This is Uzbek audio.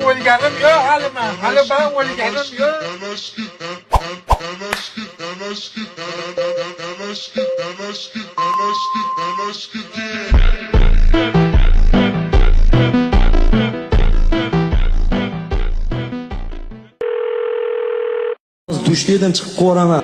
O'lganim yo'q hali men. Hali men o'lganim yo'q. Dushlidan chiqib qo'raman.